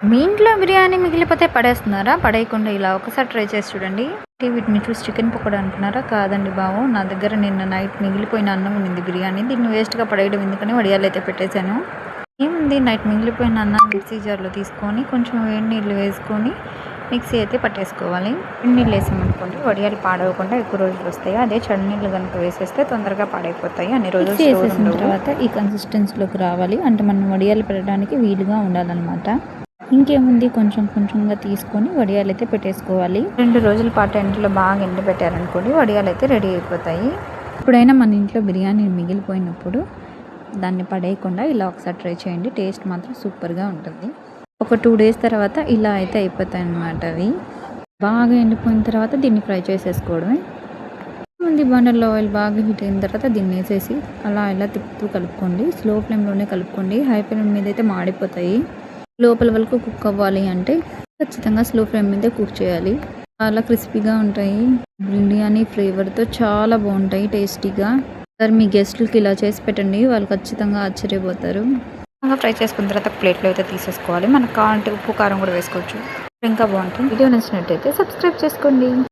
మీ ఇంట్లో బిర్యానీ మిగిలిపోతే పడేస్తున్నారా? పడేయకుండా ఇలా ఒకసారి ట్రై చేసి చూడండి. వీటిని చూసి చికెన్ పకోడా అనుకున్నారా? కాదండి బాబు. నా దగ్గర నిన్న నైట్ మిగిలిపోయిన అన్నం ఉంది బిర్యానీ. దీన్ని వేస్ట్‌గా పడేయడం ఎందుకని వడియాలైతే పెట్టేశాను. ఏముంది, నైట్ మిగిలిపోయిన అన్నాన్ని మిక్సీ జార్‌లో తీసుకొని కొంచెం వేడి నీళ్ళు వేసుకొని మిక్సీ అయితే పట్టేసుకోవాలి. వేడి నీళ్ళు వేసామనుకోండి వడియాలు పాడవకుండా ఎక్కువ రోజులు వస్తాయి. అదే చన్నీళ్ళు కనుక వేసేస్తే తొందరగా పాడైపోతాయి. అన్ని రోజులు స్టోర్ వేసేసిన తర్వాత ఈ కన్సిస్టెన్సీలోకి రావాలి. అంటే మనం వడియాలు పెట్టడానికి వీలుగా ఉండాలన్నమాట. ఇంకేముంది, కొంచెం కొంచెంగా తీసుకొని వడియాలు అయితే పెట్టేసుకోవాలి. 2 రోజుల పాటు ఎండలో బాగా ఎండబెట్టారనుకోండి వడియాలు అయితే రెడీ అయిపోతాయి. ఎప్పుడైనా మన ఇంట్లో బిర్యానీ మిగిలిపోయినప్పుడు దాన్ని పడేయకుండా ఇలా ఒకసారి ట్రై చేయండి. టేస్ట్ మాత్రం సూపర్గా ఉంటుంది. ఒక 2 డేస్ తర్వాత ఇలా అయితే అయిపోతాయి అన్నమాట. అవి బాగా ఎండిపోయిన తర్వాత దీన్ని ఫ్రై చేసేసుకోవడమే. ముందు బండల్లో ఆయిల్ బాగా హీట్ అయిన తర్వాత దీన్ని వేసేసి అలా ఇలా తిప్పుతూ కలుపుకోండి. స్లో ఫ్లేమ్లోనే కలుపుకోండి. హై ఫ్లేమ్ మీద అయితే మాడిపోతాయి. లోపల వరకు కుక్ అవ్వాలి అంటే ఖచ్చితంగా స్లో ఫ్లేమ్ మీద కుక్ చేయాలి. చాలా క్రిస్పీగా ఉంటాయి. బిర్యానీ ఫ్లేవర్తో చాలా బాగుంటాయి టేస్టీగా. సార్ మీ గెస్ట్లకి ఇలా చేసి పెట్టండి, వాళ్ళు ఖచ్చితంగా ఆశ్చర్యపోతారు. ఫ్రై చేసుకున్న తర్వాత ప్లేట్లో అయితే తీసేసుకోవాలి. మనకు కావాలంటే ఉప్పు కారం కూడా వేసుకోవచ్చు, ఇంకా బాగుంటుంది. వీడియో నచ్చినట్టయితే సబ్స్క్రైబ్ చేసుకోండి.